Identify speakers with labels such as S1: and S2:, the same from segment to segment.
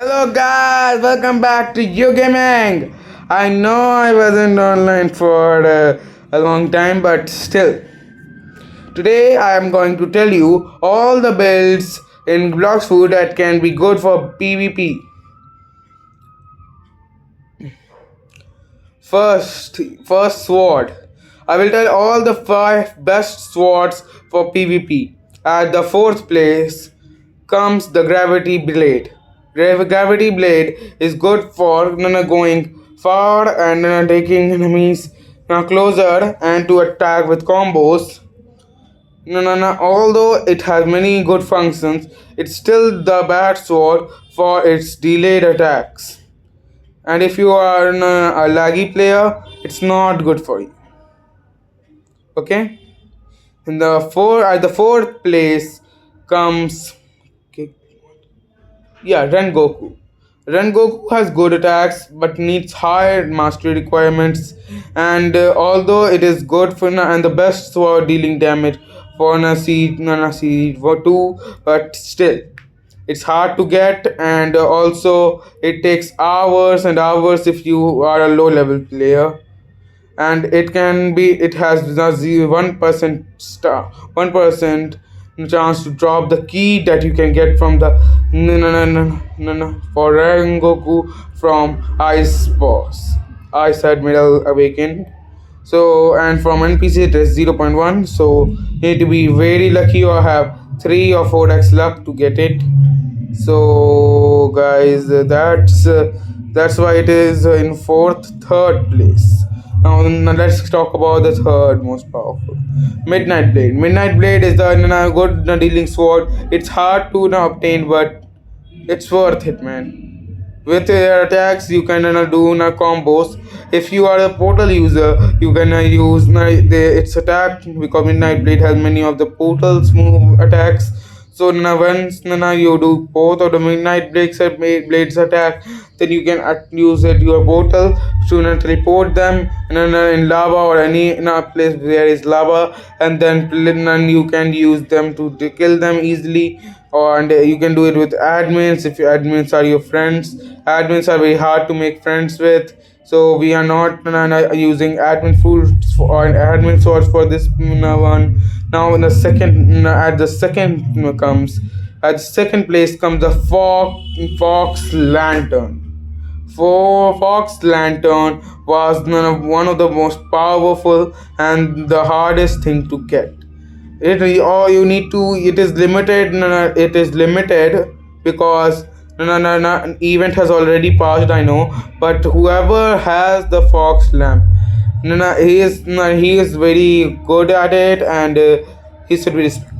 S1: Hello guys, welcome back to You Gaming. I know I wasn't online for a long time, but still, today I am going to tell you all the builds in Blox food that can be good for PvP. First sword. I will tell all the 5 best swords for PvP. At the fourth place comes the gravity blade. Gravity blade is good for going far and taking enemies closer and to attack with combos. Although it has many good functions, it's still the bad sword for its delayed attacks. And if you are a laggy player, it's not good for you. Okay. In the at the fourth place comes, okay, yeah, Rengoku. Rengoku has good attacks but needs high mastery requirements. And although it is good for and the best for dealing damage for Nana for 2, but still it's hard to get, and also it takes hours and hours if you are a low level player. And it has the 1% 1% chance to drop the key that you can get from the for Rengoku from Ice Boss, Ice Admiral Awakened. So, and from NPC it is 0.1, so you need to be very lucky or have 3 or 4x luck to get it. So guys, that's why it is in third place. Now let's talk about the third most powerful, Midnight Blade. Midnight Blade is the good dealing sword. It's hard to obtain, but it's worth it, man. With attacks, you can do combos. If you are a portal user, you can use its attack, because Midnight Blade has many of the portals move attacks. So once you do both of the Midnight Blades attack, then you can use your portal to teleport them in lava or any in a place where there is lava, and then you can use them to kill them easily. And you can do it with admins if your admins are your friends. Admins are very hard to make friends with, so we are not using admin foods or admin swords for this one. Now in the second at the second comes at the second place comes the fox lantern. For Fox Lantern was one of the most powerful and the hardest thing to get. It all you need to it is limited. It is limited because event has already passed, I know, but whoever has the fox lamp, he is very good at it, and he should be respected.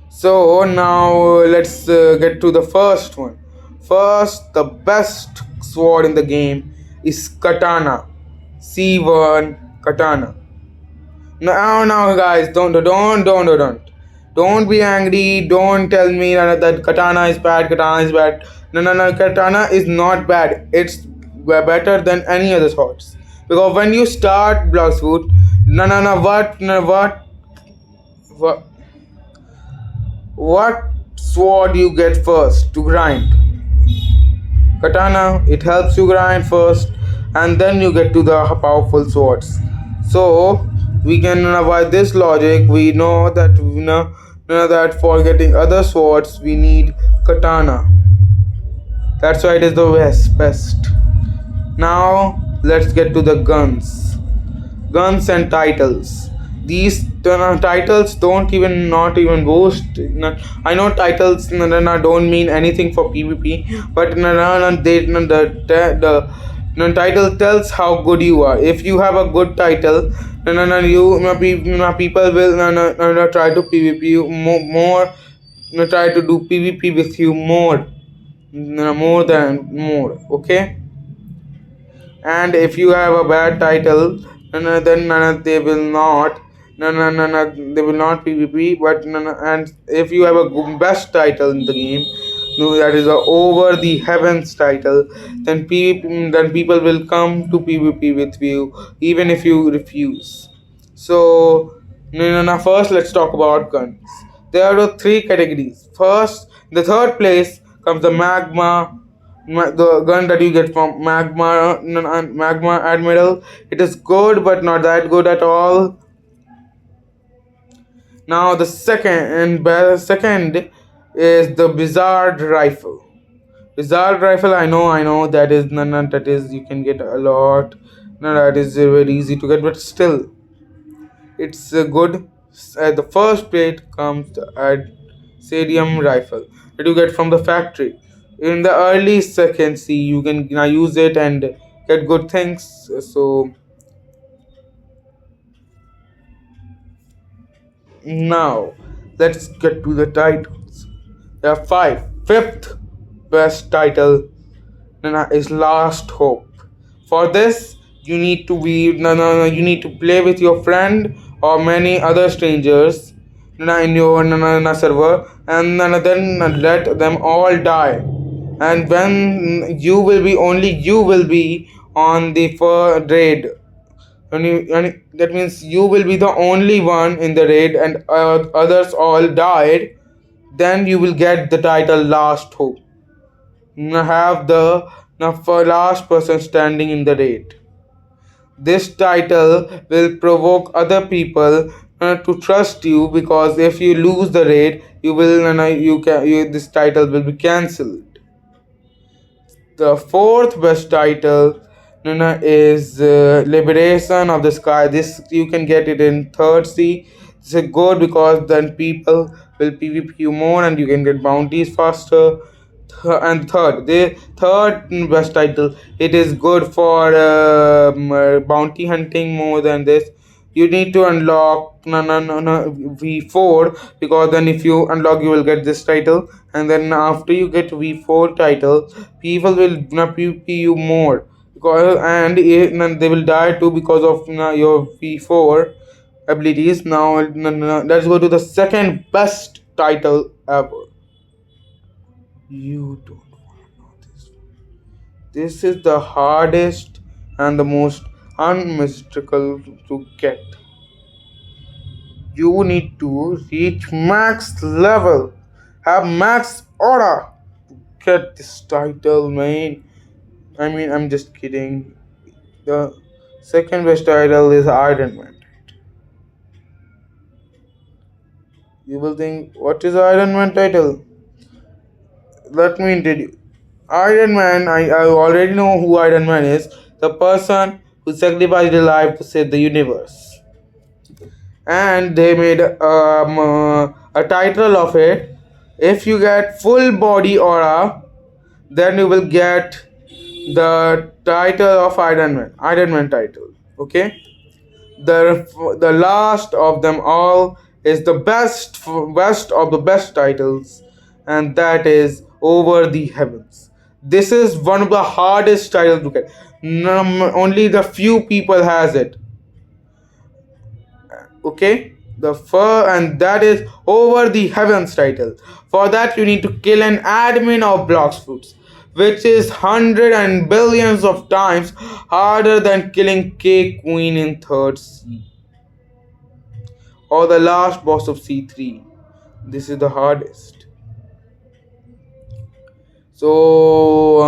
S1: So now let's get to the first one. First, the best sword in the game is katana. C1 katana. Now, guys, don't be angry. Don't tell me that katana is bad. Katana is bad. No. Katana is not bad. It's better than any other swords. Because when you start Blox food, what sword you get first to grind? Katana. It helps you grind first, and then you get to the powerful swords. So we can by this logic we know that for getting other swords we need katana. That's why it is the best. Now let's get to the guns and titles. These titles don't even not even boast. I know titles don't mean anything for PvP, but the title tells how good you are. If you have a good title, people will try to PvP you more, try to do PvP with you more than more. Okay. And if you have a bad title, then they will not they will not PvP. But and if you have a best title in the game, that is a over the heavens title, then people will come to PvP with you even if you refuse. So first let's talk about guns. There are three categories. First, the third place comes the the gun that you get from magma admiral. It is good, but not that good at all. Now the second is the Bizarre rifle. Bizarre rifle, I know that is none that is you can get a lot. No, that is very easy to get, but still, it's good. The first plate comes the Sadium rifle that you get from the factory. In the early second, see you can now use it and get good things. So now let's get to the titles. There are five. Fifth best title is Last Hope. For this, you need to be you need to play with your friend or many other strangers in your server, and then let them all die. And when you will be on the raid. And that means you will be the only one in the raid, and others all died. Then you will get the title Last Hope. Have the last person standing in the raid. This title will provoke other people to trust you, because if you lose the raid, you will this title will be cancelled. The fourth best title is Liberation of the Sky. This you can get it in third C. This is good because then people will PvP you more and you can get bounties faster. And the third best title, it is good for bounty hunting more than this. You need to unlock V4, because then if you unlock you will get this title, and then after you get V4 title, people will PvP you more, because and they will die too because of your V4 abilities. Now let's go to the second best title ever. You don't want to know this. This is the hardest and the most unmystical to get. You need to reach max level, have max aura to get this title, man. I mean, I'm just kidding. The second best title is Iron Man. You will think, what is Iron Man title? Let me introduce. Iron Man, I already know who Iron Man is. The person who sacrificed his life to save the universe. And they made a title of it. If you get full body aura, then you will get the title of Iron Man. Iron Man title. Okay? The last of them all is the best of the best titles, and that is Over the Heavens. This is one of the hardest titles to get. Only the few people has it. Okay, the fur, and that is Over the Heavens title. For that you need to kill an admin of Blox fruits, which is hundred and billions of times harder than killing K Queen in third C, or the last boss of C3. This is the hardest. So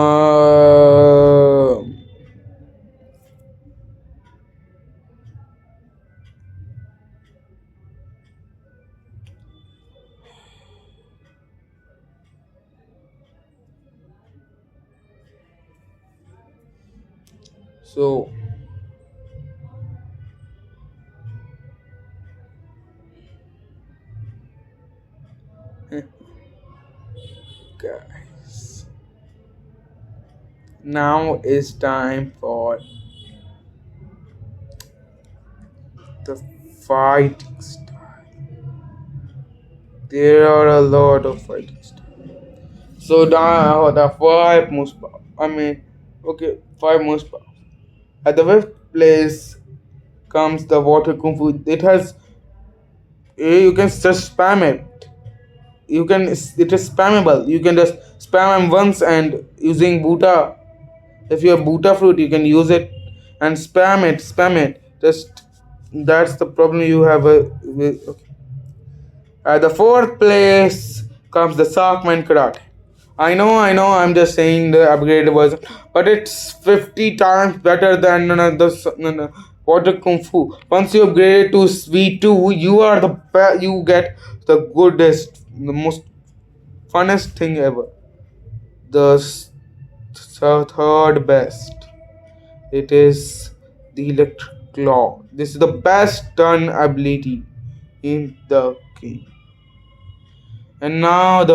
S1: so guys, now is time for the fighting style. There are a lot of fighting styles. So the five most powerful. I mean, okay, five most powerful. At the fifth place comes the water kung fu. It has you can just spam it. It is spammable. You can just spam them once, and using Buta. If you have Buta fruit, you can use it and spam it. Just that's the problem you have. Okay. At the fourth place comes the Sarkman Karate. I know, I'm just saying the upgraded version, but it's 50 times better than water kung fu. Once you upgrade to V2, you are you get the goodest, the most funnest thing ever. The third best. It is the electric claw. This is the best turn ability in the game. And now at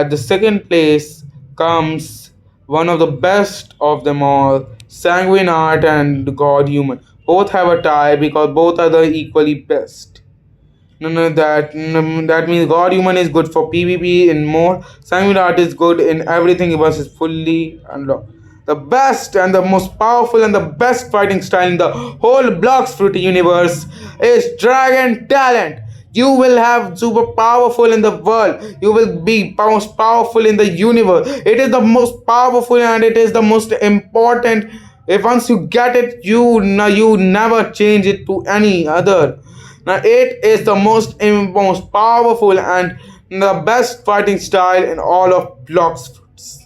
S1: the second place comes one of the best of them all, Sanguine Art and God Human. Both have a tie because both are the equally best. That means God Human is good for PvP and more. Sanguine Art is good in everything once it's fully unlocked. The best and the most powerful and the best fighting style in the whole Blox Fruity universe is Dragon Talent. You will have super powerful in the world. You will be most powerful in the universe. It is the most powerful and it is the most important. If once you get it, you never change it to any other. Now it is the most powerful and the best fighting style in all of Blox Fruits.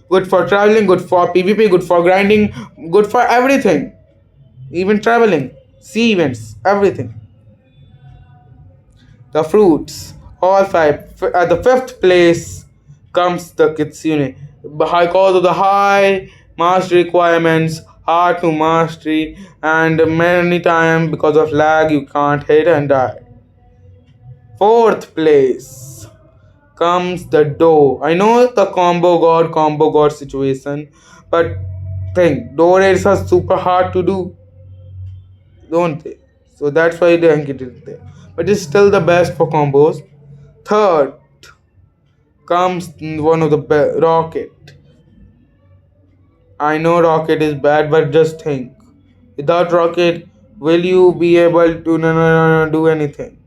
S1: Good for traveling, good for PvP, good for grinding, good for everything. Even traveling, sea events, everything. The fruits, all five. At the fifth place comes the Kitsune. Because of the high mastery requirements, hard to mastery, and many times because of lag you can't hit and die. Fourth place comes the Doe. I know the combo god situation, but think Doe raids are super hard to do, don't they? So that's why they rank it there. But it's still the best for combos. Third comes one of the Rocket. I know Rocket is bad, but just think. Without Rocket, will you be able to do anything?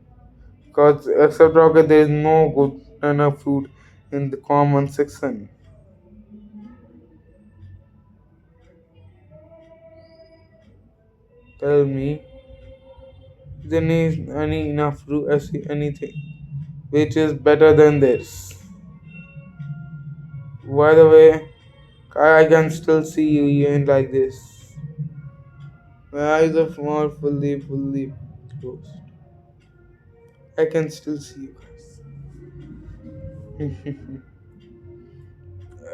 S1: Because except Rocket, there is no good enough fruit in the common section. Tell me, there is any enough fruit as anything which is better than this. By the way, I can still see you even like this. My eyes are more fully closed. I can still see you guys.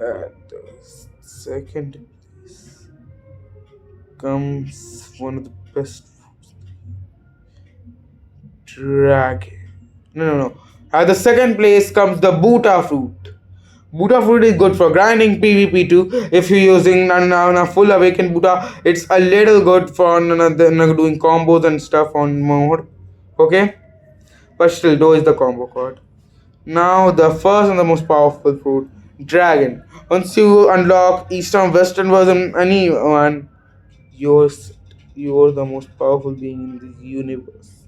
S1: At the second place comes one of the best foods. Dragon. No. At the second place comes the Buta fruit. Buddha fruit is good for grinding PvP too. If you're using a full awakened Buddha, it's a little good for doing combos and stuff on mode. Okay? But still, though is the combo card. Now, the first and the most powerful fruit, Dragon. Once you unlock Eastern Western version, anyone, you're the most powerful being in the universe.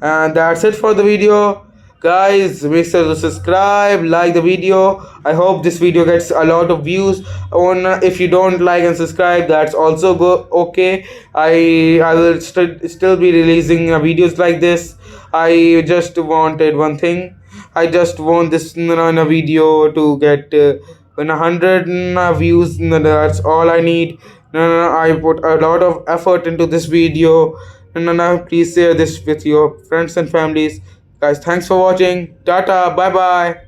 S1: And that's it for the video. Guys, make sure to subscribe, like the video. I hope this video gets a lot of views. On if you don't like and subscribe, that's also okay. I will still be releasing videos like this. I just wanted one thing. I just want this in a video to get 100 views. That's all I need. I put a lot of effort into this video. Please share this with your friends and families. Guys, thanks for watching. Tata, bye bye.